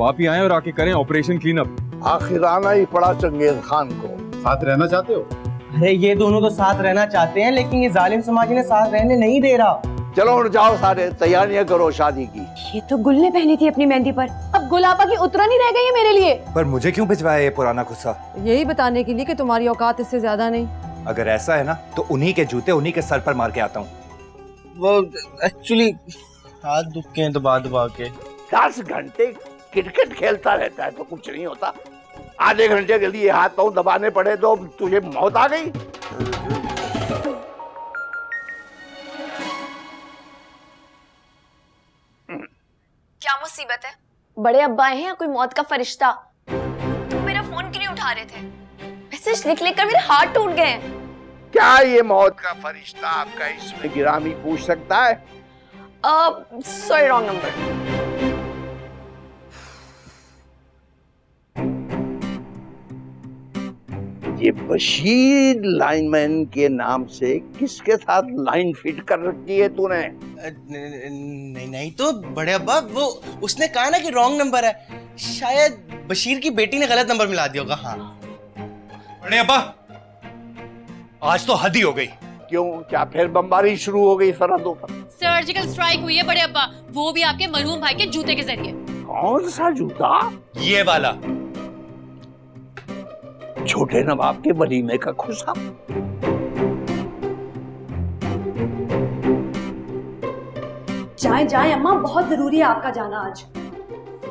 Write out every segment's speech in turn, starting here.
आप ही आए और आके करें ऑपरेशन क्लीन अप। आखिर आना ही पड़ा चंगेज खान को। साथ रहना चाहते हो? अरे ये दोनों तो साथ रहना चाहते हैं, लेकिन ये जालिम समाज ने साथ रहने नहीं दे रहा। चलो उठ जाओ सारे, तैयारियां करो शादी की। ये तो गुल ने पहनी थी अपनी मेहंदी पर, अब गुलाबा की उतरा नहीं रह गई है मेरे लिए। पर मुझे क्यों भिजवाया ये पुराना गुस्सा? यही बताने के लिए कि तुम्हारी औकात इससे ज्यादा नहीं। अगर ऐसा है ना तो उन्हीं के जूते उन्हीं के सर पर मार के आता हूँ। वो एक्चुअली हाथ दुख के हैं दबा दबा के। 10 घंटे क्रिकेट खेलता रहता है तो कुछ नहीं होता, आधे घंटे के लिए हाथ पांव दबाने पड़े तो तुझे मौत आ गई। क्या मुसीबत है? बड़े अब्बा आए हैं या कोई मौत का फरिश्ता? तुम मेरा फोन क्यों नहीं उठा रहे थे? मैसेज लिख लिख कर मेरे हाथ टूट गए हैं। क्या ये मौत का फरिश्ता आपका इसमें गिरामी पूछ सकता है? Sorry, wrong number. ये बशीर लाइनमैन के नाम से किसके साथ लाइन फिट कर रखी है तूने? नहीं तो बड़े अब्बा, वो उसने कहा ना कि रॉन्ग नंबर है, शायद बशीर की बेटी ने गलत नंबर मिला दिया होगा। हाँ बड़े अब्बा, आज तो हद ही हो गई। क्यों, क्या फिर बमबारी शुरू हो गई सरहदों पर? सर्जिकल स्ट्राइक हुई है बड़े अब्बा, वो भी आपके मरहूम भाई के जूते के जरिए। कौन सा जूता? ये वाला। छोटे नवाब के वलीमे का खुशा। जाए जाए अम्मा, बहुत जरूरी है आपका जाना आज।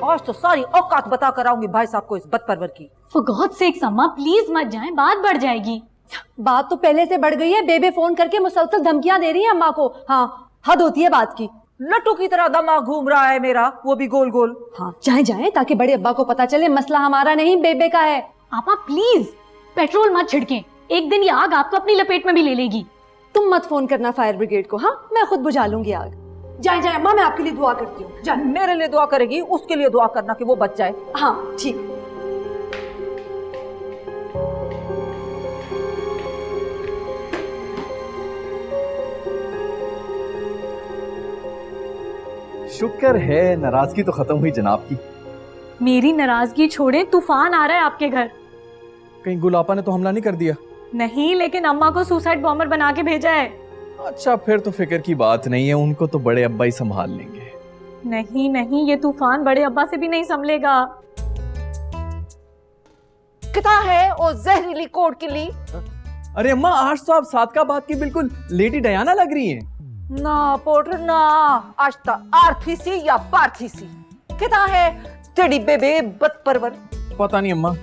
आज तो सारी औकात बता कर आऊंगी भाई साहब को इस बदपरवर की। For God's sakes अम्मा, प्लीज मत जाएं, बात बढ़ जाएगी। बात तो पहले से बढ़ गई है, बेबे फोन करके मुसलसल धमकियां दे रही है अम्मा को। हाँ, हद होती है बात की। लट्टू की तरह दिमाग घूम रहा है मेरा, वो भी गोल गोल। हाँ जाए जाए, ताकि बड़े अब्बा को पता चले मसला हमारा नहीं बेबे का है। आपा प्लीज पेट्रोल मत छिड़कें, एक दिन ये आग आपको अपनी लपेट में भी ले लेगी। तुम मत फोन करना फायर ब्रिगेड को, हाँ मैं खुद बुझा लूंगी आग। जाए जाए अम्मा, मैं आपके लिए दुआ करती हूँ। जाए। मेरे लिए दुआ करेगी, उसके लिए दुआ करना कि वो बच जाए। हाँ ठीक। शुक्र है नाराजगी तो खत्म हुई जनाब की। मेरी नाराजगी छोड़े, तूफान आ रहा है आपके घर। कहीं गुलापा ने तो हमला नहीं कर दिया? नहीं, लेकिन अम्मा को सुसाइड बॉम्बर बना के भेजा है। अच्छा फिर तो फिक्र की बात नहीं है, उनको तो बड़े अब्बा ही संभाल लेंगे। नहीं नहीं, ये तूफान बड़े अब्बा से भी नहीं संभलेगा। कितना है वो जहरीली कोड की ली? अरे अम्मा, आज तो आप सादकाबाद की बिल्कुल लेडी डयाना लग रही हैं। ना पोटर ना, आज तक आर्थी सी या पार्थी सी। कितना है तेरी बेबे बदपरवर? पता नहीं अम्मा।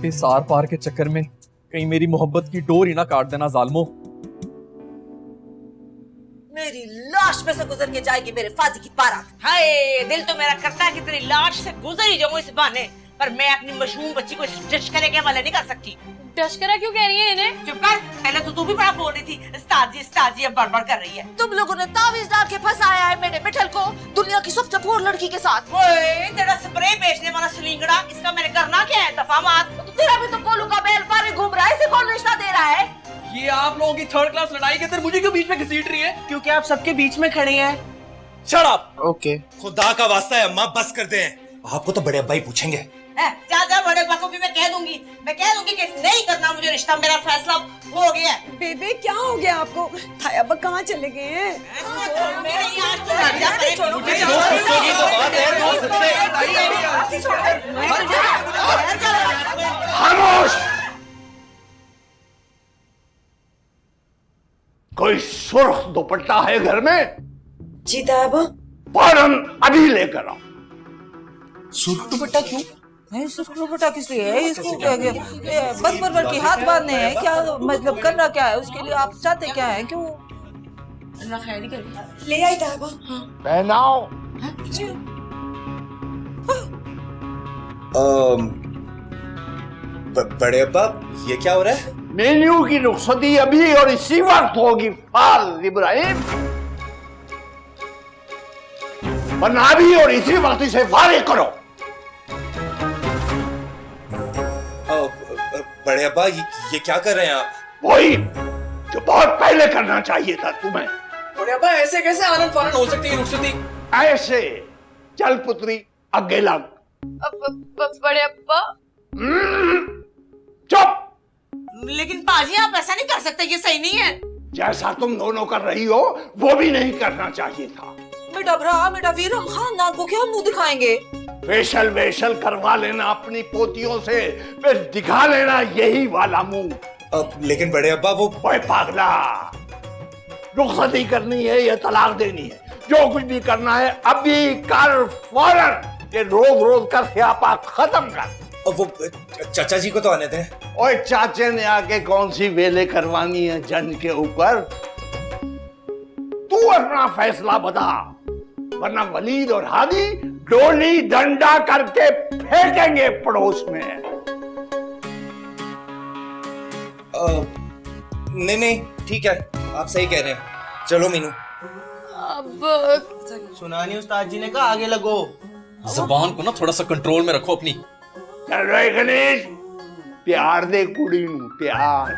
इस आर पार के चक्कर में कहीं मेरी मोहब्बत की डोर ही ना काट देना जालमो। मेरी लाश में से गुजर के जाएगी मेरे फांसी की बारात। हाय, दिल तो मेरा करता है कि तेरी लाश से गुजर ही जाऊं इस बहाने, पर मैं अपनी मशहूम बच्ची को टचकरे के हवाले नहीं कर सकती। टशकरा क्यों कह रही है इन्हें? चुप कर, पहले तो तू भी बड़ा बोल रही थी उस्ताद जी अब बड़बड़ कर रही है। तुम लोगों ने तावीज डाल के फंसाया है मेरे मिठल को दुनिया की सबसे भोर लड़की के साथ। ओए, तेरा स्प्रे बेचने वाला सलिंगड़ा, इसका मैंने करना क्या है? दफा मार। तेरा भी तो कोलू का बैल पारे घूम रहा है, इसे कौन रिश्ता दे रहा है? ये आप लोगों की थर्ड क्लास लड़ाई के अंदर मुझे क्यों बीच में घसीट रही है? क्योंकि आप सबके बीच में खड़े हैं। Shut up. ओके। खुदा का वास्ता है अम्मा, बस कर दें। आपको तो बड़े अब्बा ही पूछेंगे। ज्यादा बड़े को भी मैं कह दूंगी कि नहीं करना मुझे रिश्ता, मेरा फैसला हो गया है। बेबे क्या हो गया आपको? थाया अब्बा कहाँ चले गए हैं? मेरे यहाँ तो राजा परे- खामोश! कोई सुर्ख दुपट्टा है घर में? जी तायबा। फौरन अभी लेकर आओ। सुर्ख दुपट्टा क्यों? नहीं, सुर्ख दुपट्टा किस लिए है? इसको क्या बदपरवर की हाथ बांधने हैं क्या? मतलब करना क्या है उसके लिए? आप चाहते क्या है? क्यों? अल्लाह खैर ही करे। ले आई तायबा। पहनाओ। बड़े अब्बा, ये क्या हो रहा है? मेन्यू की रुखसती अभी और इसी वक्त होगी फाल इब्राहिम, वरना अभी और इसी वक्त इसे फारिग करो। बड़े अब्बा, ये क्या कर रहे हैं आप? वही जो बहुत पहले करना चाहिए था तुम्हें। बड़े अब्बा ऐसे कैसे आनंद फानन हो सकती है रुखसती? ऐसे चल पुत्री आगे लग। बड़े अब्बा चुप। लेकिन पाजी आप ऐसा नहीं कर सकते, ये सही नहीं है। जैसा तुम दोनों कर रही हो वो भी नहीं करना चाहिए था। बेटा भरा बेटा वीर, हम खानदान को क्या मुंह दिखाएंगे? फेशल वेशल करवा लेना अपनी पोतियों से, फिर दिखा लेना यही वाला मुंह। लेकिन बड़े अब्बा वो ओए पागला, रुखसती करनी है या तलाक देनी है, जो कुछ भी करना है अभी कर फौरन। ये रोज रोज कर स्यापा खत्म कर। वो चाचा जी को तो आने दें। ओए चाचे ने आके कौन सी वेले करवानी है जन के ऊपर? तू अपना फैसला बता, वरना वलीद और हादी डोली डंडा करके फेंकेंगे पड़ोस में। नहीं ठीक है, आप सही कह रहे हैं। चलो मीनू। अब सुना नहीं उस्ताद जी ने कहा आगे लगो। जबान को ना थोड़ा सा कंट्रोल में रखो अपनी। चल रहे गणेश, प्यार दे कुड़ी नू प्यार।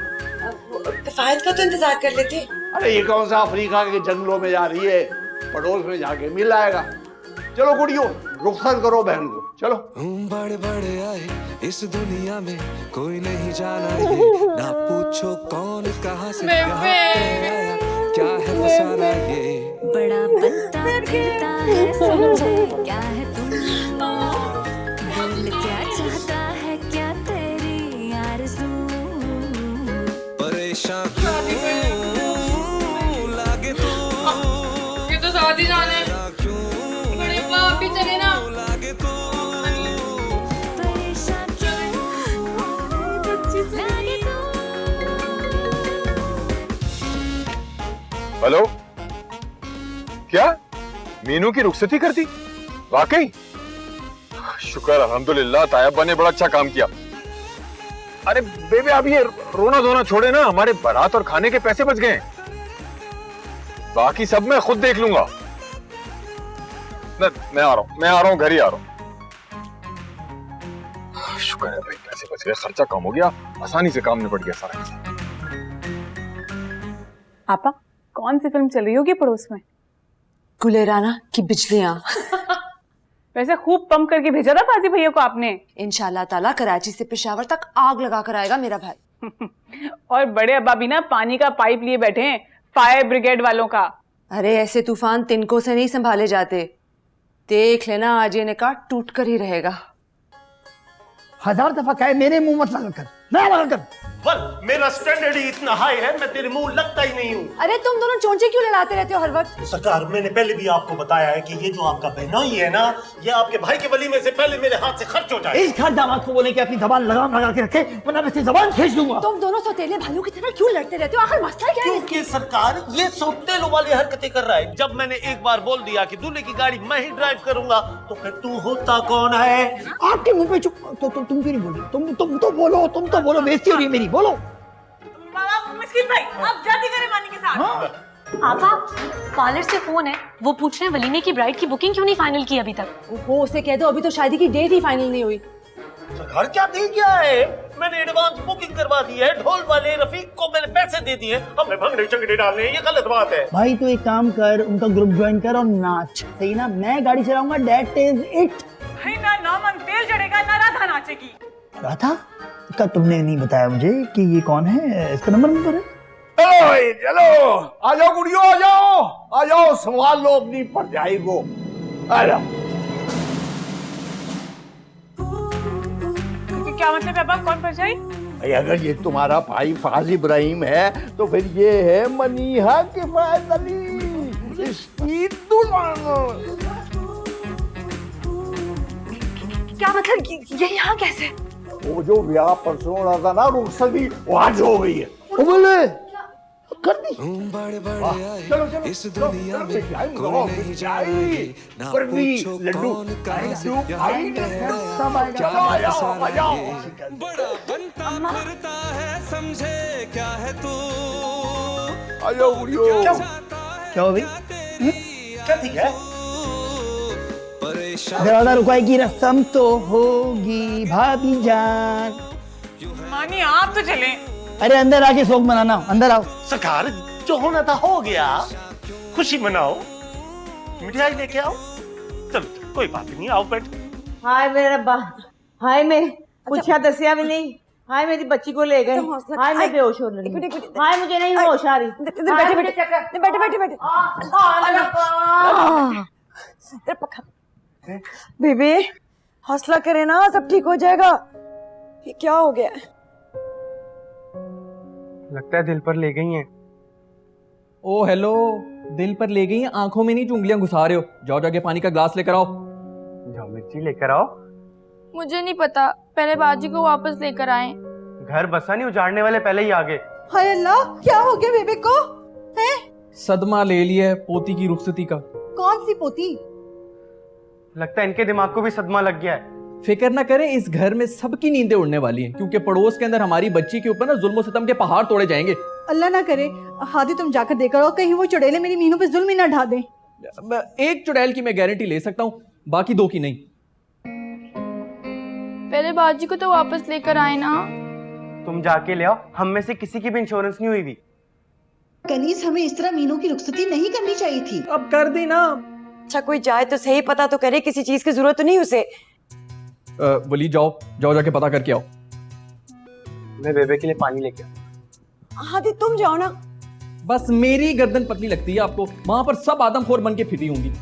किफायत का तो इंतजार कर लेते। अरे ये कौन सा अफ्रीका के जंगलों में जा रही है, पड़ोस में जाके मिल आएगा। चलो कुड़ियों, रुखसत करो बहन को, चलो। बड़े बड़े आए इस दुनिया में, कोई नहीं जाना ये, ना पूछो कौन कहां से यहाँ पे आया, क्या है फसाना ये। बड़ा बनता फिरता है, समझे क्या है तुम, बोल क्या चाहता है, क्या तेरी आरज़ू। परेशान क्यों लागे तू, ये तो शादी जाने बड़े अब्बा, आप भी चले ना। परेशान क्यों लागे तू। हेलो, क्या मीनू की रुखसती कर दी? वाकई शुक्र अल्हम्दुलिल्लाह, तायब्बा ने बड़ा अच्छा काम किया। अरे बेबे, अब ये रोना धोना छोड़े ना, हमारे बारात और खाने के पैसे बच गए। बाकी सब मैं खुद देख लूंगा। मैं आ रहा हूँ, घर ही आ रहा हूँ। शुक्र है भाई, पैसे बच गए, खर्चा कम हो गया, आसानी से काम निपट गया सारा। आपा, कौन सी फिल्म चल रही होगी पड़ोस में? गुलेराना की बिजलियां। वैसे खूब पंप करके भेजा था पाजी भैया को आपने। इंशाल्लाह ताला कराची से पेशावर तक आग लगा कर आएगा मेरा भाई। और बड़े अब्बा भी ना पानी का पाइप लिए बैठे हैं, फायर ब्रिगेड वालों का। अरे ऐसे तूफान तिनकों से नहीं संभाले जाते, देख लेना आज ये निकाह टूट कर ही रहेगा। 1000 दफा कहे मेरे मुंह मत लगा कर, ना लगा कर। बल मेरा स्टैंडर्ड ही इतना हाई है, मैं तेरे मुंह लगता ही नहीं हूँ। अरे तुम दोनों चोंचे क्यों लड़ाते रहते हो हर वक्त? सरकार, मैंने पहले भी आपको बताया है कि ये जो आपका बहनोई है ना, ये आपके भाई के वली में से पहले मेरे हाथ से खर्च हो जाए। इस घर दामाद को बोले कि अपनी जबान लगाम लगा के रखे, वरना मैं इसकी जबान खींच दूंगा। तुम दोनों सौतेले भाइयों की तरह क्यों लड़ते रहते हो? आखिर मसला क्या है? क्योंकि सरकार ये सौतेलों वाली हरकतें कर रहा है। जब मैंने एक बार बोल दिया कि दूल्हे की गाड़ी मैं ही ड्राइव करूंगा, तो फिर तू होता कौन है? आपके मुंह पे चुप, तो तुम क्यों नहीं बोली? तुम तो बोलो, बेइज्जती हो रही है मेरी, बोलो। मिस्किन भाई, आप जाती करें मानी के साथ। आपा, पार्लर से फोन है, वो पूछ रहे हैं वलीमे की ब्राइड की बुकिंग क्यों नहीं फाइनल की अभी तक। वो उसे कह दो अभी तो शादी की डेट ही फाइनल नहीं हुई। सरकार क्या थी क्या है? मैंने एडवांस बुकिंग करवा दी है, ढोल वाले रफीक को मैंने पैसे दे दिए, हमें भंगड़े चंगड़े डालने हैं, ये गलत बात है। भाई तो एक काम कर, उनका ग्रुप ज्वाइन कर और नाच, सही ना? मैं गाड़ी चलाऊंगा, दैट इज इट। ना नामन तेल जड़ेगा, ना राधा नाचेगी। राधा का तुमने नहीं बताया मुझे कि ये कौन है, इसका नंबर है? चलो आ जाओ कुड़ियों, आ जाओ, संभाल लो अपनी परजाई को। आ जाओ। क्या मतलब है पापा, कौन परछाई? भाई अगर ये तुम्हारा भाई फाज इब्राहिम है तो फिर ये है मनीहा किफायत अली, इसकी दुल्हन। क्या मतलब, ये यहाँ कैसे? वो जो ब्याह परसों हो रहा था ना, रुखसती वो आज हो गई है। बोले कर दी। बड़े बड़े आए इस दुनिया में, कोई नहीं जाए, ना पूछो कौन कहां से यहाँ पे आया, क्या है फसाना ये। बड़ा बनता फिरता है, समझे क्या है तू। क्या हो गई? क्या ठीक है? दरवाजा रुकवाई की रस्म तो होगी भाभी जान। मानी आप तो चले। अरे अंदर आके शोक मनाना, अंदर आओ। सरकार, जो होना था हो गया, खुशी मनाओ, मिठाई लेके आओ। चलो चलो, कोई बात नहीं, आओ बैठ। हाय मेरा रब्बा, हाय मैं पूछा दसिया भी नहीं, हाय मेरी बच्ची को ले गए, हाय मैं बेहोश हो रही हूँ, हाय मुझे नहीं होश आ रही। बैठे बैठे बैठे बेबी, हौसला करे ना, सब ठीक हो जाएगा। ये क्या हो गया? लगता है दिल पर ले गई हैं। ओ हेलो, दिल पर ले गई हैं, आंखों में नहीं उंगलियां घुसा रहे हो। जाओ जाके पानी का ग्लास लेकर आओ। जाओ मिर्ची लेकर आओ। मुझे नहीं पता, पहले बाजी को वापस लेकर आए। घर बसा नहीं, उजाड़ने वाले पहले ही आ गए। हाय अल्लाह, क्या हो गया बेबी को? हैं? सदमा ले लिया है पोती की रुखसती का। कौन सी पोती? लगता है इनके दिमाग को भी सदमा लग गया है। फिक्र ना करें, इस घर में सबकी नींदें उड़ने वाली हैं, क्योंकि पड़ोस के अंदर हमारी बच्ची के ऊपर ना जुल्म सितम के पहाड़ तोड़े जाएंगे। अल्लाह ना करे, हादी तुम जाकर देखकर आओ, कहीं वो चुड़ैले मेरी मीनू पे जुल्म ही ना ढा दें। एक चुड़ैल की मैं गारंटी ले सकता हूँ, बाकी दो की नहीं। पहले बाजी को तो वापस लेकर आए ना। तुम जाके ले आओ, हम में से किसी की भी इंश्योरेंस नहीं हुई थी। कनीज, हमें इस तरह मीनू की रुखसती नहीं करनी चाहिए थी। अब कर दी ना। अच्छा कोई जाए तो सही, पता तो करे, किसी चीज की जरूरत तो नहीं उसे। वली जाओ जाओ जाके पता करके आओ। मैं बेबे के लिए पानी लेके आऊं। हादी तुम जाओ ना। बस मेरी गर्दन पतली लगती है आपको, वहां पर सब आदमखोर बन के फिरी होंगी।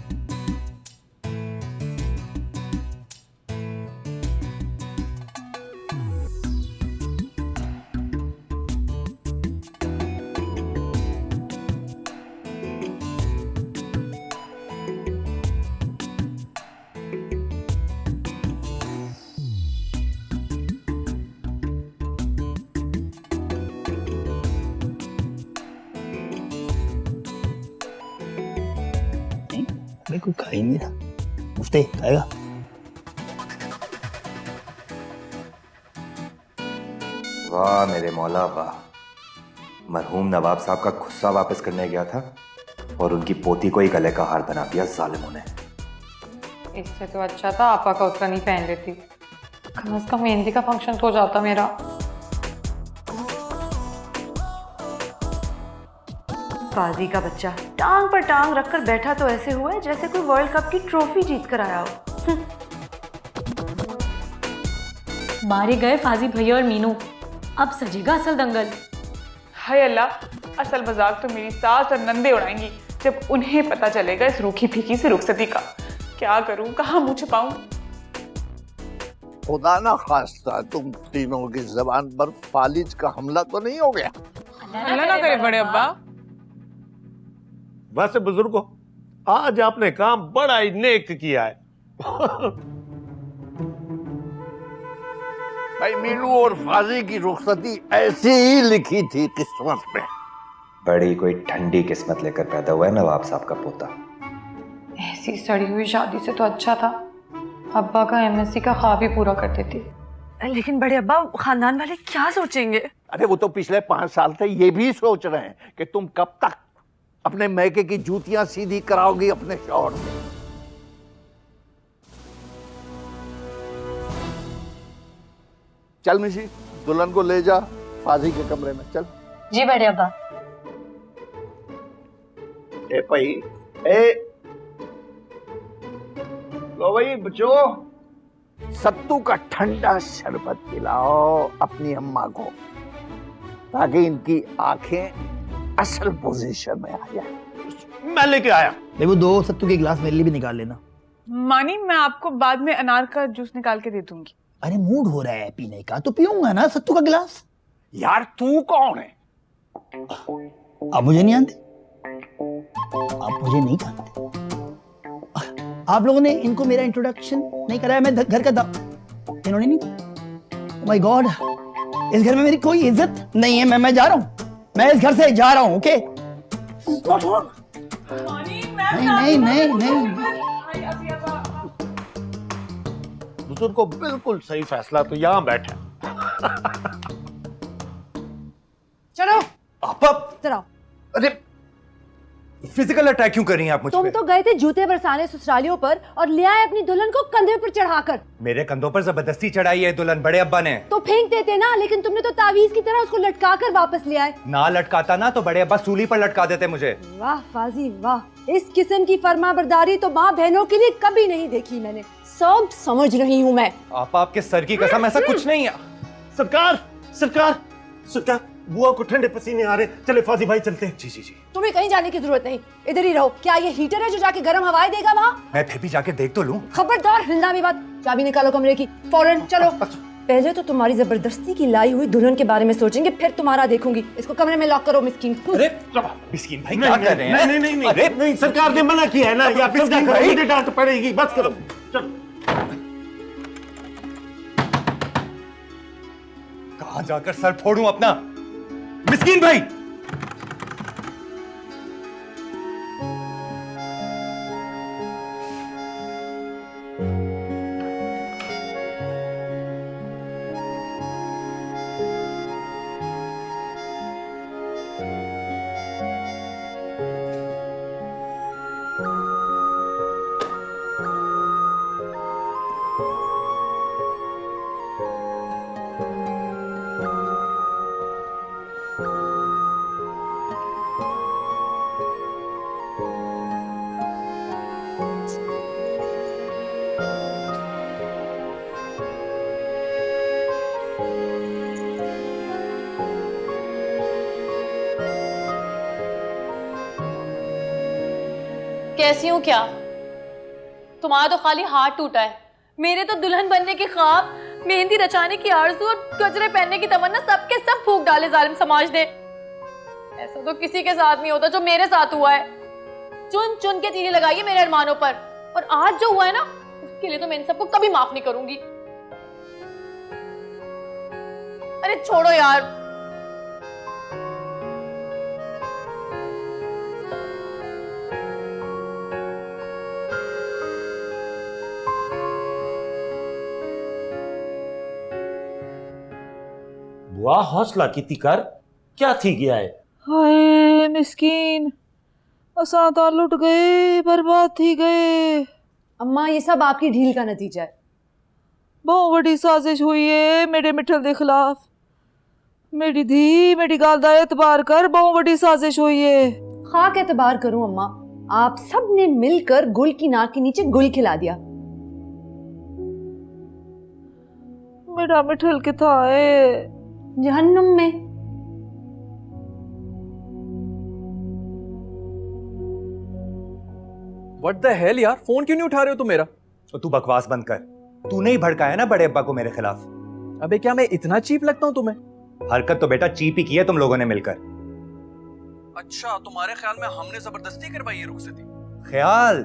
मैं कोई खा ही नहीं रहा। मुफ्ते खाएगा? वाह मेरे मौला वाह, मरहूम नवाब साहब का गुस्सा वापस करने गया था और उनकी पोती को ही गले का हार बना दिया जालिमों ने। इससे तो अच्छा था आपा का उत्तरा नहीं पहन लेती, कम से कम मेहंदी का फंक्शन तो हो जाता मेरा। बाजी का बच्चा टांग पर टांग रखकर बैठा तो ऐसे हुआ है जैसे कोई वर्ल्ड कप की ट्रॉफी जीत कर आया हो। मारे गए फाजी भैया और मीनू, अब सजेगा असल दंगल। हाय अल्लाह, असल मजाक तो मेरी सास और नंदे उड़ाएंगी जब उन्हें पता चलेगा इस रूखी फीकी से रुखसती का। क्या करूं, कहाँ मुंह छुपाऊं? खुदा ना खास्ता तुम तीनों की जबान पर फालिज का हमला तो नहीं हो गया? अल्लाह ना करे बड़े अब्बा। वैसे बुजुर्गों, आज आपने काम बड़ा ही नेक किया है। भाई मीनू और फाजी की रुखसती ऐसी ही लिखी थी किस्मत में। बड़ी कोई ठंडी किस्मत लेकर पैदा हुआ है नवाब साहब का पोता। ऐसी सड़ी हुई शादी से तो अच्छा था अब्बा का एमएससी का ख्वाब ही पूरा कर देती। लेकिन बड़े अब्बा, खानदान वाले क्या सोचेंगे? अरे वो तो पिछले 5 साल से ये भी सोच रहे हैं कि तुम कब तक अपने मैके की जूतियां सीधी कराओगी अपने शौहर से। चल मिशी, दुल्हन को ले जा फाजी के कमरे में, चल। जी बड़े अब्बा। ए भाई, लो भाई बच्चों, सत्तू का ठंडा शरबत पिलाओ अपनी अम्मा को, ताकि इनकी आंखें असल पोजीशन में आ जाए। मैं लेके आया। देखो 2 सत्तू के गिलास मेरे लिए भी निकाल लेना। मानी, मैं आपको बाद में अनार का जूस निकाल के दे दूंगी। अरे मूड हो रहा है पीने का तो पीऊंगा ना सत्तू का गिलास। यार तू कौन है? आप मुझे नहीं जानते, आप मुझे नहीं जानते। आप लोगों ने इनको मेरा इंट्रोडक्शन नहीं कराया। मैं घर का इन्होंने नहीं। माय गॉड, इस घर में मेरी कोई इज्जत नहीं है। मैं जा रहा हूँ, मैं इस घर से जा रहा हूँ। ओके? नहीं नहीं नहीं। बुजुर्ग को बिल्कुल सही फैसला तो यहाँ बैठा। चलो आप चलो। अरे फिजिकल अटैक क्यों कर रही हैं आप मुझ तुम पे? तो गए थे जूते बरसाने ससुरालियों पर और ले आए अपनी दुल्हन को कंधे पर चढ़ाकर। मेरे कंधों पर जबरदस्ती चढ़ाई है दुल्हन बड़े अब्बा ने। तो फेंक देते ना, लेकिन तुमने तो तावीज की तरह उसको लटका कर वापस ले आए। ना लटकाता ना तो बड़े अब्बा सूली पर लटका देते मुझे। वाह फाजी वाह, इस किस्म की फरमाबरदारी तो माँ बहनों के लिए कभी नहीं देखी मैंने। सब समझ रही हूँ मैं। आपके सर की कसम, ऐसा कुछ नहीं है। सरकार सरकार सरकार, बुआ को ठंडे पसीने आ रहे, चले फाजी भाई चलते हैं। जी जी जी। तुम्हें कहीं जाने की जरूरत नहीं, इधर ही रहो। क्या ये हीटर है जो जाके गर्म हवाएं देगा वहाँ? मैं फिर भी जाके देख तो लूं। खबरदार हिलना भी मत। चाबी निकालो कमरे की फौरन, चलो। पहले तो तुम्हारी जबरदस्ती की लाई हुई दुल्हन के बारे में सोचेंगे, फिर तुम्हारा देखूंगी। इसको कमरे में लॉक करो मिस्कीन। अरे मिस्कीन भाई क्या कर रहे हैं? नहीं अरे नहीं, सरकार ने मना किया है ना, या फिर मुझे डांट पड़ेगी। बस करो, चलो। कहाँ जाकर सर फोड़ूं अपना? मिस्कीन भाई कैसी हूँ क्या? तुम्हारा तो खाली हाथ टूटा है, मेरे तो दुल्हन बनने के ख्वाब, मेहंदी रचाने की आरज़ू और गजरे पहनने की तमन्ना सबके सब फूंक डाले जालिम समाज ने। ऐसा तो किसी के साथ नहीं होता जो मेरे साथ हुआ है। चुन चुन के तीली लगाई है मेरे अरमानों पर, और आज जो हुआ है ना, उसके लिए तो मैं इन सबको कभी माफ नहीं करूंगी। अरे छोड़ो यार। बुआ हौसला की कर, क्या थी गया है? हाय मिस्कीन, असां तो लुट गए, बर्बाद थी गए। अम्मा ये सब आपकी ढील का नतीजा है। बहुत बड़ी साजिश हुई है मेरे मिठल के खिलाफ। मेरी धी मेरी गाल दा एतबार कर, बहुत बड़ी साजिश हुई है। खाक एतबार करूं अम्मा, आप सब ने मिलकर गुल की नाक के नीचे गुल खिला दिया। मेरा मिठल किथा है? जहन्नुम में। What the hell यार, फोन क्यों नहीं उठा रहे हो तुम मेरा? तो तू बकवास बंद कर। तूने ही भड़काया ना बड़े अब्बा को मेरे खिलाफ। अबे क्या मैं इतना चीप लगता हूँ तुम्हें? हरकत तो बेटा चीप ही की है तुम लोगों ने मिलकर। अच्छा, तुम्हारे ख्याल में हमने जबरदस्ती करवाई है रुखसती? ख्याल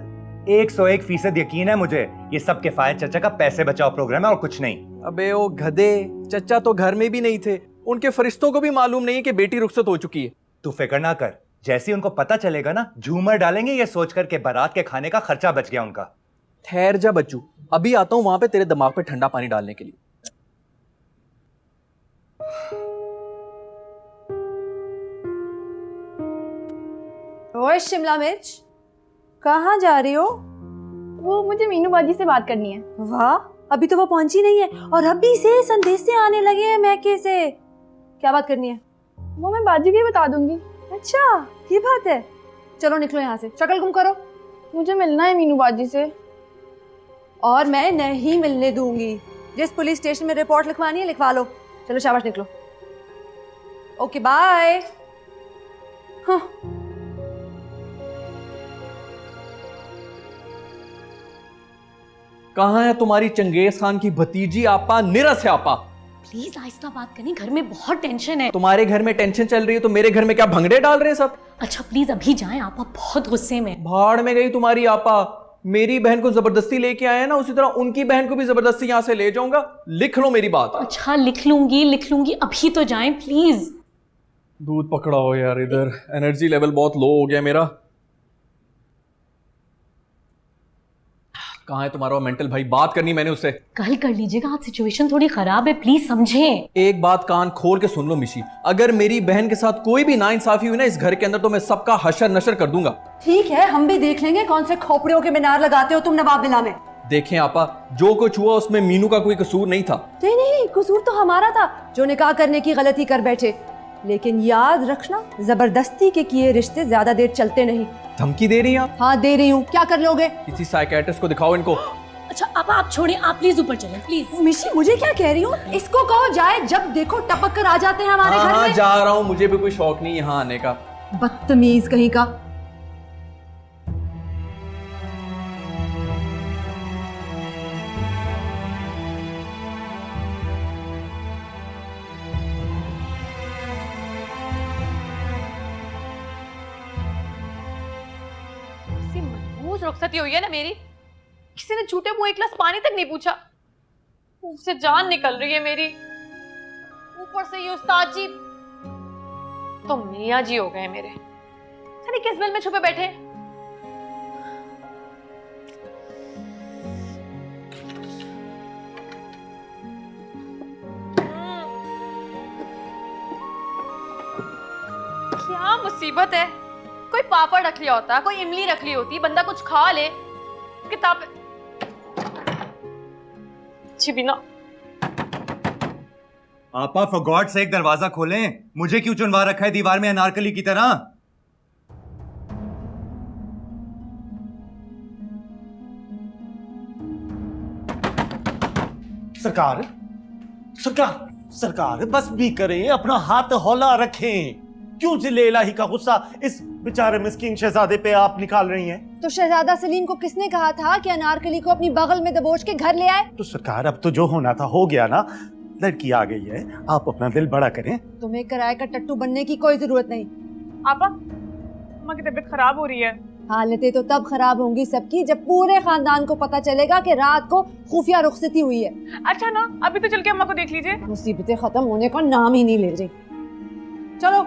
101% यकीन है मुझे, ये सब किफायत चचा का पैसे बचाओ प्रोग्राम है और कुछ नहीं। अबे ओ गधे, चचा तो घर में भी नहीं थे, उनके फरिश्तों को भी मालूम नहीं है कि बेटी रुखसत हो चुकी है। तू फिक्र ना कर, जैसे उनको पता चलेगा ना, झूमर डालेंगे ये सोचकर के बारात के खाने का खर्चा बच गया उनका। ठहर जा बच्चू, अभी आता हूं वहां पे तेरे दिमाग पे ठंडा पानी डालने के लिए। ओए शिमला मिर्च, कहाँ जा रही हो? वो मुझे मीनू बाजी से बात करनी है। वाह, अभी तो वो पहुंची नहीं है और अभी से संदेशे आने लगे हैं मैके से। क्या बात करनी है? वो मैं बाजी को ही बता दूंगी। अच्छा ये बात है, चलो निकलो यहाँ से, शक्ल गुम करो। मुझे मिलना है मीनू बाजी से। और मैं नहीं मिलने दूंगी। जिस पुलिस स्टेशन में रिपोर्ट लिखवानी है लिखवा लो। चलो शाबाश निकलो। Okay bye. हाँ। कहाँ है तुम्हारी चंगेज खान की भतीजी आपा निरस है आपा? प्लीज आहिस्ता बात करनी, घर में बहुत टेंशन है। तुम्हारे घर में टेंशन चल रही है तो मेरे घर में क्या भंगड़े डाल रहे हैं सब? अच्छा प्लीज अभी जाएं, आपा बहुत गुस्से में। भाड़ में गई तुम्हारी आपा। मेरी बहन को जबरदस्ती लेके आए ना, उसी तरह उनकी बहन को भी जबरदस्ती यहाँ से ले जाऊंगा। लिख लो मेरी बात। अच्छा लिख लूंगी, अभी तो जाएं प्लीज। दूध पकड़ा हो यार इधर, एनर्जी लेवल बहुत लो हो गया मेरा। कहाँ है तुम्हारा मेंटल भाई? बात करनी मैंने उससे। कल कर लीजिएगा, आज सिचुएशन थोड़ी खराब है, प्लीज समझें। एक बात कान खोल के सुन लो मिशी, अगर मेरी बहन के साथ कोई भी नाइंसाफी हुई ना इस घर के अंदर तो मैं सबका हशर नशर कर दूंगा। ठीक है, हम भी देख लेंगे कौन से खोपड़ियों के मीनार लगाते हो तुम नवाब विला में। देखें आपा, जो कुछ हुआ उसमें मीनू का कोई कसूर नहीं था। नहीं, कसूर तो हमारा था जो निकाह करने की गलती कर बैठे। लेकिन याद रखना, जबरदस्ती के किए रिश्ते ज्यादा देर चलते नहीं। धमकी दे रही हैं आप? हाँ दे रही हूँ, क्या कर लोगे? किसी साइकियाट्रिस्ट को दिखाओ इनको। अच्छा आप छोड़िए, आप प्लीज ऊपर चलें प्लीज। मिशी मुझे क्या कह रही हूँ, इसको कहो जाए, जब देखो टपक कर आ जाते हैं हमारे घर में। जा रहा हूँ, मुझे भी कोई शौक नहीं यहाँ आने का। बदतमीज कहीं का। रुखसती हुई है ना मेरी, किसी ने झूठे मुंह एक गिलास पानी तक नहीं पूछा। मुंह से जान निकल रही है मेरी, ऊपर से ये उस्ताद जी तो मियाँ जी हो गए मेरे। अरे किस बिल में छुपे बैठे। क्या मुसीबत है, कोई पापड़ रख लिया होता, कोई इमली रख ली होती, बंदा कुछ खा ले। किताब बिना। आपा फॉर गॉड सेक दरवाजा खोलें, मुझे क्यों चुनवा रखा है दीवार में अनारकली की तरह? सरकार सरकार सरकार बस भी करें, अपना हाथ हौला रखें। क्यों जिले इलाही का गुस्सा इस बेचारे मिस्कीन शहजादे पे आप निकाल रही हैं? तो शहजादा सलीम को किसने कहा था कि अनारकली को अपनी बगल में दबोच के घर ले आए? तो सरकार अब तो जो होना था हो गया ना, लड़की आ गई है, आप अपना दिल बड़ा करें। तुम्हें किराए का टट्टू बनने की कोई जरूरत नहीं। आपा, अम्मा की तबीयत खराब हो रही है। हालतें तो तब खराब होंगी सबकी जब पूरे खानदान को पता चलेगा कि रात को खुफिया रुखसती हुई है। अच्छा ना, अभी तो चल के अम्मा को देख लीजिए। मुसीबतें खत्म होने का नाम ही नहीं ले रही। चलो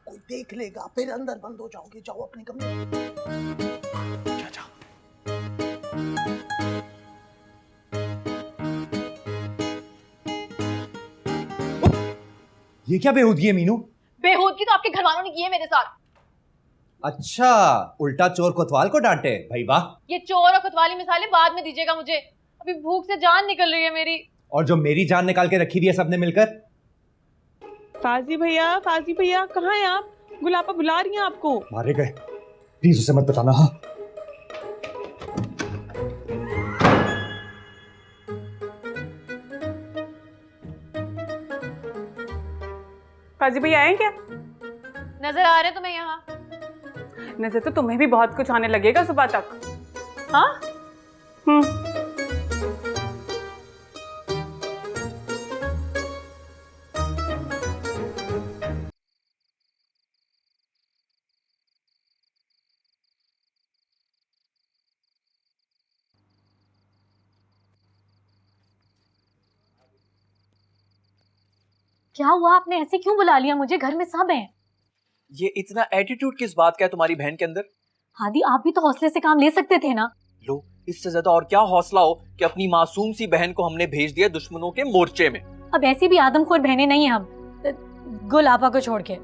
कोई देख लेगा, फिर अंदर बंद हो जाओगे। जाओ अपने कमरे। ये क्या बेहूदगी है मीनू? बेहूदगी तो आपके घर वालों ने की है मेरे साथ। अच्छा, उल्टा चोर कोतवाल को डांटे, भाई वाह। ये चोर और कोतवाली मिसालें बाद में दीजिएगा मुझे, अभी भूख से जान निकल रही है मेरी। और जो मेरी जान निकाल के रखी हुई है सबने मिलकर। फाजी भैया कहाँ हैं आप? गुलाबा बुला रही हैं आपको। मारे गए, प्लीज उसे मत बताना। हाँ फाजी भैया आए क्या? नजर आ रहे तुम्हें यहाँ? नजर तो तुम्हें भी बहुत कुछ आने लगेगा सुबह तक। हाँ क्या हुआ, आपने ऐसे क्यों बुला लिया मुझे? घर में सब हैं। ये इतना एटीट्यूड किस बात का है तुम्हारी बहन के अंदर? हादी, आप भी तो हौसले से काम ले सकते थे ना। लो, इससे ज्यादा और क्या हौसला हो कि अपनी मासूम सी बहन को हमने भेज दिया दुश्मनों के मोर्चे में। अब ऐसी भी आदमखोर बहनें नहीं हम, गुल आपा को छोड़ के।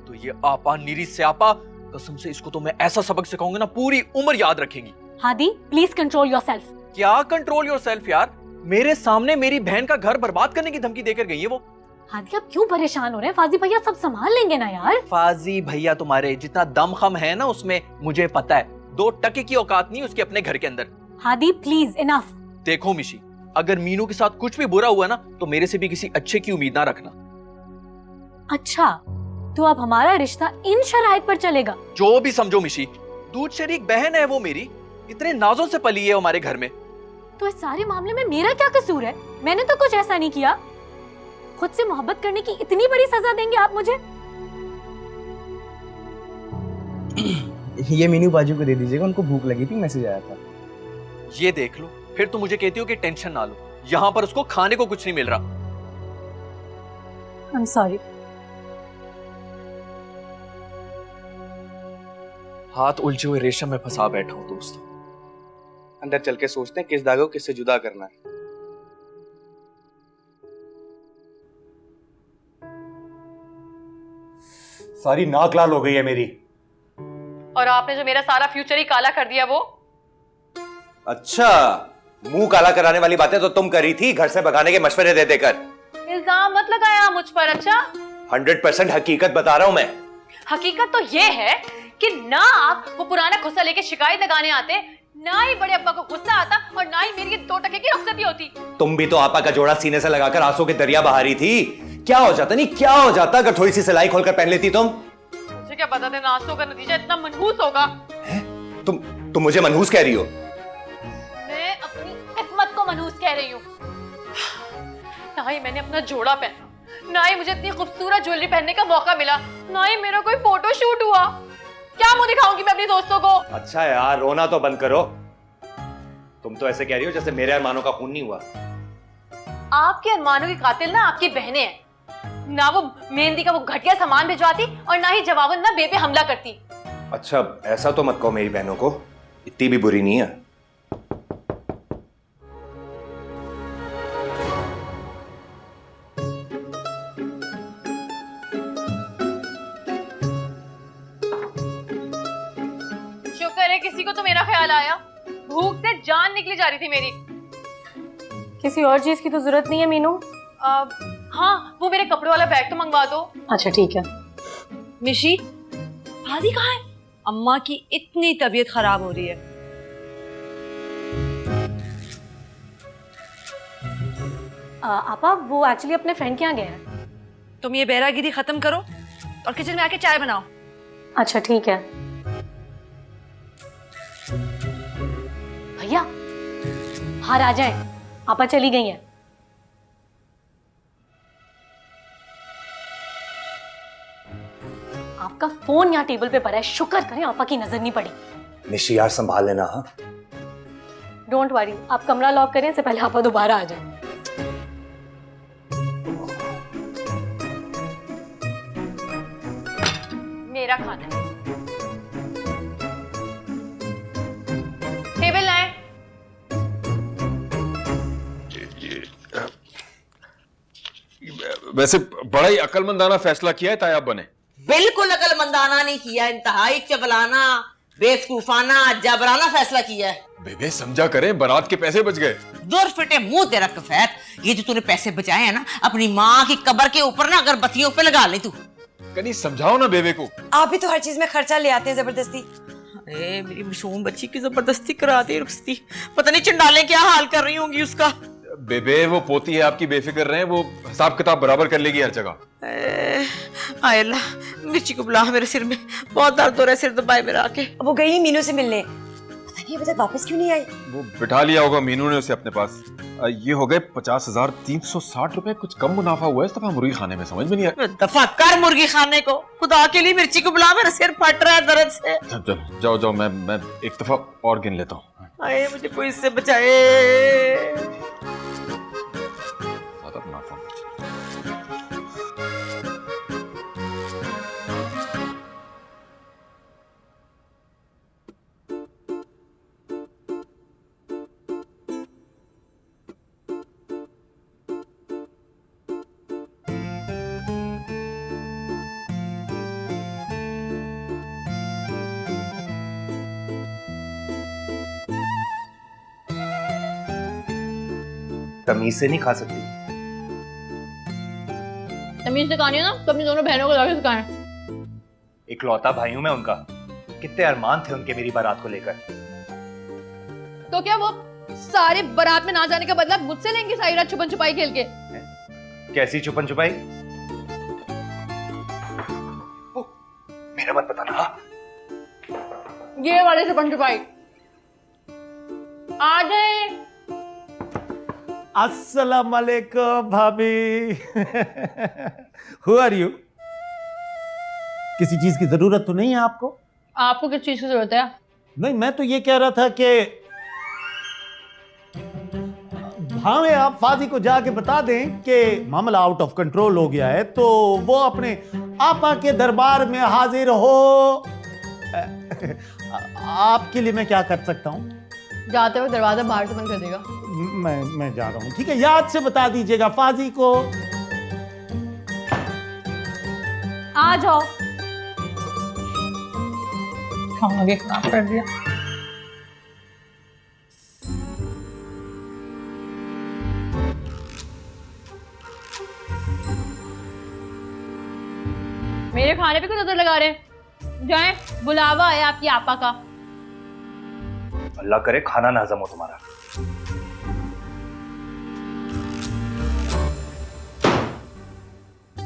तो ये आपा, निरी से आपा, कसम से इसको तो मैं ऐसा सबक सिखाऊंगा ना पूरी उम्र याद रखेंगी। Hadi please control yourself. क्या कंट्रोल योरसेल्फ यार? मेरे सामने मेरी बहन का घर बर्बाद करने की धमकी देकर गई है वो। हादी आप क्यों परेशान हो रहे हैं? फाजी भैया सब संभाल लेंगे ना यार। फाजी भैया तुम्हारे जितना दम खम है ना उसमें मुझे पता है, 2 टके की औकात नहीं उसके अपने घर के अंदर। Hadi please enough. देखो मिशी, अगर मीनू के साथ कुछ भी बुरा हुआ ना तो मेरे से भी किसी अच्छे की उम्मीद ना रखना। अच्छा, तो अब हमारा रिश्ता इन शराइत पर चलेगा? जो भी समझो मिशी, दूध शरीक बहन है वो मेरी, इतने नाजों से पली है हमारे घर में। तो इस सारे मामले में मेरा क्या कसूर है? मैंने तो कुछ ऐसा नहीं किया। खुद से मोहब्बत करने की इतनी बड़ी सजा देंगे आप मुझे? ये मीनू बाजू को दे दीजिएगा, उनको भूख लगी थी, मैसेज आया था। ये देख लो, फिर तुम मुझे कहती हो कि टेंशन ना लो, यहां पर उसको खाने को कुछ नहीं मिल रहा। I'm sorry. हाथ उलझे हुए रेशम में फंसा बैठा हूं दोस्त। अंदर चल के सोचते हैं किस धागे को किससे जुदा करना है। सारी नाक लाल हो गई है मेरी। और आपने जो मेरा सारा फ्यूचर ही काला कर दिया वो। अच्छा, मुंह काला कराने वाली बातें तो तुम करी थी घर से भगाने के मशवरे दे देकर। इल्जाम मत लगाया मुझ पर। अच्छा 100% हकीकत बता रहा हूं मैं। हकीकत तो ये है कि ना आप वो पुराना गुस्सा लेके शिकायत लगाने आते, ना ही बड़े अब्बा को गुस्सा आता, और ना ही मेरी 2 टके की रुखसती होती। तुम भी तो आपा का जोड़ा सीने से लगाकर आंसू के दरिया बहा रही थी। क्या हो जाता, नहीं क्या हो जाता अगर थोड़ी सी सिलाई खोलकर पहन लेती तुम? मुझे क्या पता था नाश्तों का नतीजा इतना मनहूस होगा। तुम मुझे मनहूस कह रही हो? मैं अपनी किस्मत को मनहूस कह रही हूँ। ना ही मैंने अपना जोड़ा पहना, ना ही मुझे इतनी खूबसूरत ज्वेलरी पहनने का मौका मिला, ना ही मेरा कोई फोटो शूट हुआ। क्या मुंह दिखाऊंगी मैं अपने दोस्तों को? अच्छा यार, रोना तो बंद करो। तुम तो ऐसे कह रही हो जैसे मेरे अरमानों का खून नहीं हुआ। आपके अरमानों की कातिल ना आपकी बहनें हैं। ना वो मेहंदी का वो घटिया सामान भिजवाती, और ना ही जवाबन ना बेबे हमला करती। अच्छा ऐसा तो मत कहो मेरी बहनों को, इतनी भी बुरी नहीं है। शुक्र है किसी को तो मेरा ख्याल आया। भूख से जान निकली जा रही थी मेरी। किसी और चीज की तो जरूरत नहीं है मीनू। हाँ, वो मेरे कपड़े वाला बैग तो मंगवा दो। अच्छा ठीक है। मिशी, भाजी कहाँ है? अम्मा की इतनी तबीयत खराब हो रही है। आपा वो एक्चुअली अपने फ्रेंड के यहाँ गए हैं। तुम ये बेरागिरी खत्म करो और किचन में आके चाय बनाओ। अच्छा ठीक है। भैया बाहर आ जाए, आपा चली गई हैं। आपका फोन यहाँ टेबल पे पड़ा है, शुक्र करें आपा की नजर नहीं पड़ी। निशी यार संभाल लेना। हाँ डोंट वरी, आप कमरा लॉक करें इससे पहले आपा दोबारा आ जाए। मेरा खाना है। टेबल लाए। वैसे बड़ा ही अक्लमंदाना फैसला किया है तायाब्बा ने। बिल्कुल अकलमंदाना नहीं किया, इंतहाई चबलाना, बेवकूफाना, जबराना फैसला किया है। बेबे समझा करें, बारात के पैसे बच गए। दूर फिटे मुंह तेरा कफैत, ये जो तूने पैसे बचाए हैं ना, अपनी माँ की कब्र के ऊपर ना अगरबत्तियों पे लगा ले तू। कहीं समझाओ ना बेबे को। आप भी तो हर चीज में खर्चा ले आते हैं जबरदस्ती। अरे मेरी मासूम बच्ची की जबरदस्ती कराती है रुखसती। पता नहीं चंडालें क्या हाल कर रही होंगी उसका। बेबे वो पोती है आपकी, बेफिक्र रहे, वो हिसाब किताब बराबर कर लेगी हर जगह। आए अल्लाह, मिर्ची को बुला, मेरे सिर में बहुत दर्द हो रहा है, सिर दबाए मेरा आके। वो गई ही मीनू से मिलने, पता नहीं अभी तक वापस क्यों नहीं आई। वो बिठा लिया होगा मीनू ने उसे अपने पास। ये हो गए 50,360 रुपए। कुछ कम मुनाफा हुआ है इस दफा मुर्गी खाने में, समझ में नहीं आया। दफा कर मुर्गी खाने को, खुदा के लिए मिर्ची को बुला, मेरा सिर फट रहा है दर्द से। जाओ जाओ, मैं एक दफा और गिन लेता हूँ। आए मुझे कोई इससे बचाए। तमीज से नहीं खा सकती। तमीज से खानी है ना तो अपनी दोनों बहनों को जाके सिखाएं। इकलौता भाई हूं मैं उनका। कितने अरमान थे उनके मेरी बारात को लेकर। तो क्या वो सारे बारात में ना जाने का बदला मुझसे लेंगे सारी रात छुपन छुपाई खेल के? कैसी छुपन छुपाई? मेरा मत बताना। ये वाले छुपन छुपाई। आ जाए। अस्सलाम वालेकुम भाभी। Who are you? किसी चीज की जरूरत तो नहीं है आपको? आपको किस चीज की जरूरत है? नहीं, मैं तो ये कह रहा था कि हाँ में आप फाजी को जाके बता दें कि मामला आउट ऑफ कंट्रोल हो गया है, तो वो अपने आपा के दरबार में हाजिर हो। आपके लिए मैं क्या कर सकता हूँ? जाते वक्त दरवाजा बाहर से बंद कर देगा। मैं जा रहा हूँ, ठीक है? याद से बता दीजिएगा फाजी को। आ जाओ। आगे खराब कर दिया। मेरे खाने पे क्यों नजर लगा रहे हैं? जाएं, बुलावा है आपकी आपा का। अल्लाह करे खाना ना हजम हो तुम्हारा।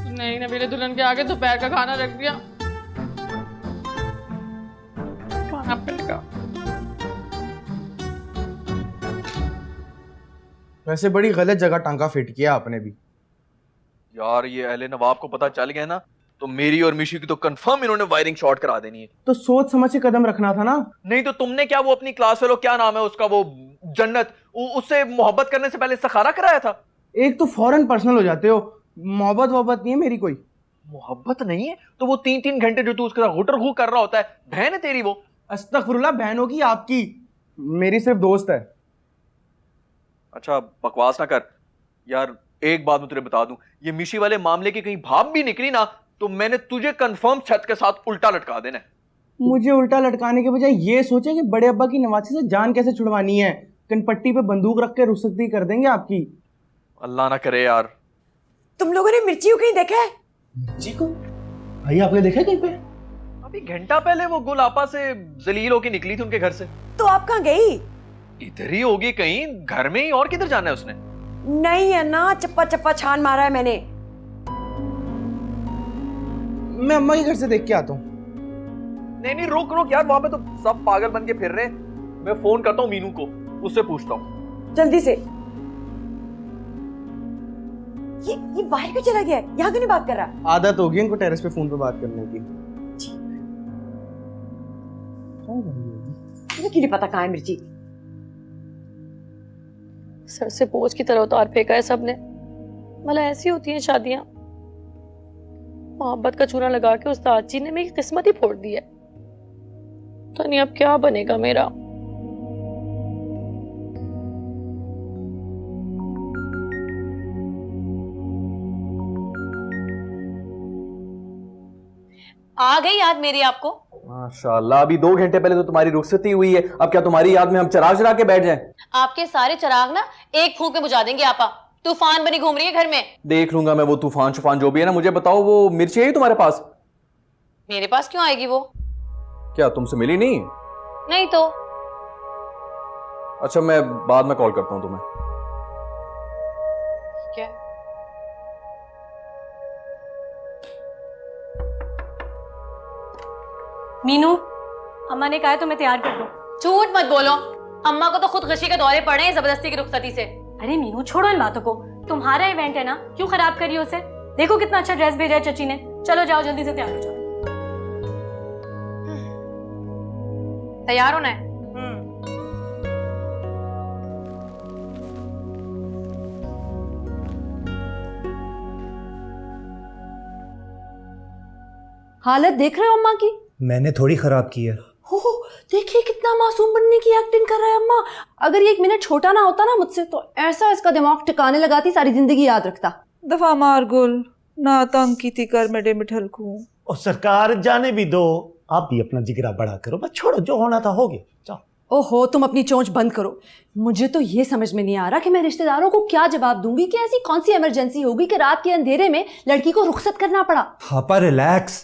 नहीं ना, मेरे दुल्हन के आगे दोपहर का खाना रख दिया। खाना पड़ेगा। वैसे बड़ी गलत जगह टांका फिट किया आपने भी। यार ये अहले नवाब को पता चल गया ना, तो मेरी और मिशी की तो कंफर्म इन्होंने वायरिंग शॉर्ट करा देनी है। तो सोच समझ के कदम रखना था ना। नहीं तो तुमने क्या वो अपनी क्लास फेलो, क्या नाम है उसका, वो जन्नत, उससे मोहब्बत करने से पहले इस्तिखारा कराया था? एक तो फौरन पर्सनल हो जाते हो। मोहब्बत नहीं है मेरी कोई। मोहब्बत नहीं है तो वो 3-3 घंटे जो तू उसके साथ गुटर कर रहा होता है, बहन है तेरी वो? अस्तगफुरुल्लाह, बहन होगी आपकी, मेरी सिर्फ दोस्त है। अच्छा बकवास ना कर यार। एक बात मैं तुझे बता दूं, ये मिशी वाले मामले की कहीं भाप भी निकली ना, तो मैंने तुझे कंफर्म छत के साथ उल्टा लटका देना है। मुझे उल्टा लटकाने के बजाय ये सोचे कि बड़े अब्बा की नवासी से जान कैसे छुड़वानी है। कनपट्टी पे बंदूक रख के रुखसती कर देंगे आपकी। अल्लाह ना करे यार। तुम लोगों ने मिर्ची को कहीं देखा है? मिर्ची को भाई आपने देखा कहीं पे? अभी घंटा पहले वो गुल आपा से जलील होके निकली थी उनके घर से। तो आप कहाँ गई? इधर ही होगी कहीं, घर में ही, और किधर जाना है उसने? नहीं है ना, चप्पा चप्पा छान मारा है मैंने। मैं अम्मा के घर से देख के आता हूँ। नहीं रुक यार, वहां पे तो सब पागल बन के फिर रहे हैं। मैं फोन करता हूँ मीनू को, उससे पूछता हूँ जल्दी से। ये बाहर क्यों चला गया? यहाँ क्यों नहीं बात कर रहा? आदत होगी इनको टेरेस पे फोन पे बात करने की। मुझे क्यों नहीं पता कहाँ है मिर्ची? सर से बोझ की तरह उतार फेंका है सबने। मतलब ऐसी होती हैं शादियां। मोहब्बत का चूना लगा के उस्ताद जी ने मेरी किस्मत ही फोड़ दी है। तो नहीं अब क्या बनेगा मेरा। आ गई याद मेरी आपको? माशाल्लाह, अभी 2 घंटे पहले तो तुम्हारी रुखसती हुई है, अब क्या तुम्हारी याद में हम चराग जला के बैठ जाएं? आपके सारे चिराग ना एक फूंक में बुझा देंगे आपा। तूफान बनी घूम रही है घर में। देख लूंगा मैं वो तूफान शुफान जो भी है ना। मुझे बताओ, वो मिर्ची है तुम्हारे पास? मेरे पास क्यों आएगी वो? क्या तुमसे मिली नहीं? नहीं तो। अच्छा मैं बाद में कॉल करता हूँ तुम्हें। क्या? मीनू, अम्मा ने कहा है तुम्हें तैयार कर दो। झूठ मत बोलो, अम्मा को तो खुद खुशी के दौरे पड़े हैं जबरदस्ती की रुखसती से। अरे मीनू छोड़ो इन बातों को, तुम्हारा इवेंट है ना, क्यों खराब करी उसे? देखो कितना अच्छा ड्रेस भेजा है चची ने। चलो जाओ जल्दी से तैयार हो जाओ। तैयार होना है। हालत देख रहे हो अम्मा की? मैंने थोड़ी खराब की है। हो देखिए कितना मासूम बनने की एक्टिंग कर रहा है अम्मा। अगर ये 1 मिनट छोटा ना होता ना मुझसे, तो ऐसा इसका दिमाग ठिकाने लगाती, सारी जिंदगी याद रखता। दफा मार गुल, ना तंग की थी कर मेरे मिठल को। और सरकार जाने भी दो, आप भी अपना जिगरा बड़ा करो। बस छोड़ो, जो होना था हो गया। जाओ। ओहो, तुम अपनी चोंच बंद करो। मुझे तो ये समझ में नहीं आ रहा कि मैं रिश्तेदारों को क्या जवाब दूंगी कि ऐसी कौन सी इमरजेंसी होगी कि रात के अंधेरे में लड़की को रुखसत करना पड़ा। हापा रिलैक्स,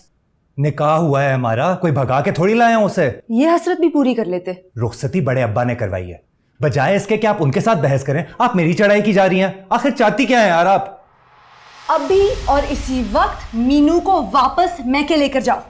निकाह हुआ है हमारा, कोई भगा के थोड़ी लाए हैं उसे। ये हसरत भी पूरी कर लेते। रुखसती बड़े अब्बा ने करवाई है, बजाय इसके कि आप उनके साथ बहस करें, आप मेरी चढ़ाई की जा रही हैं। आखिर चाहती क्या है यार आप? अभी और इसी वक्त मीनू को वापस मैके लेकर जाओ।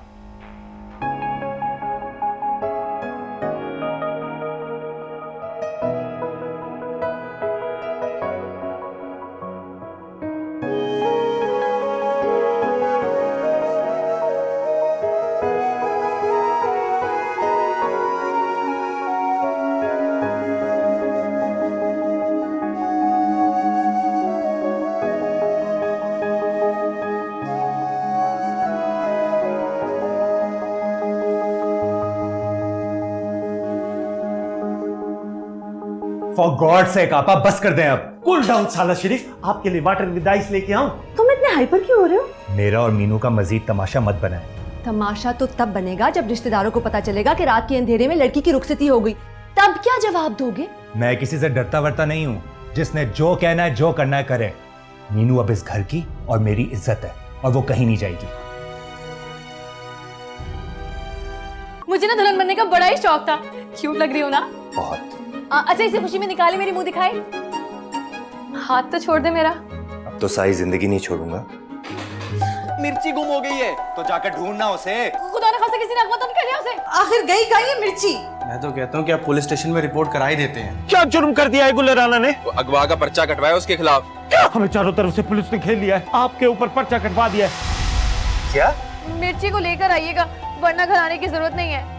फॉर गॉड सेक आपा बस कर दें अब। कूल डाउन साला शरीफ, आपके लिए वाटर विद आइस लेके आऊं? तुम इतने हाइपर क्यों हो रहे हो? मेरा और मीनू का मजीद तमाशा मत बनाए। तमाशा तो तब बनेगा जब रिश्तेदारों को पता चलेगा कि रात के अंधेरे में लड़की की रुखसती हो गई। तब क्या जवाब दोगे? मैं किसी से डरता वरता नहीं हूँ। जिसने जो कहना है जो करना है करे। मीनू अब इस घर की और मेरी इज्जत है और वो कहीं नहीं जाएगी। मुझे ना दुल्हन बनने का बड़ा ही शौक था। क्यूट लग रही हो ना? बहुत। अच्छा इसे खुशी में निकाले, मेरी मुंह दिखाए। हाथ तो छोड़ दे मेरा। अब तो सारी जिंदगी नहीं छोड़ूंगा। मिर्ची गुम हो गई है तो जाकर ढूंढना उसे। खुदा ने खासा किसी ने अगवा तो नहीं कर लिया उसे। आखिर गई कहाँ ये मिर्ची? मैं तो कहता हूँ कि आप पुलिस स्टेशन में रिपोर्ट करा ही देते हैं। क्या जुर्म कर दिया है गुल्ले राणा ने? अगवा का पर्चा कटवाया उसके खिलाफ। क्या? हमें चारों तरफ से पुलिस ने घेर लिया है, आपके ऊपर पर्चा कटवा दिया है। क्या? मिर्ची को लेकर आइएगा वरना घर आने की जरूरत नहीं है।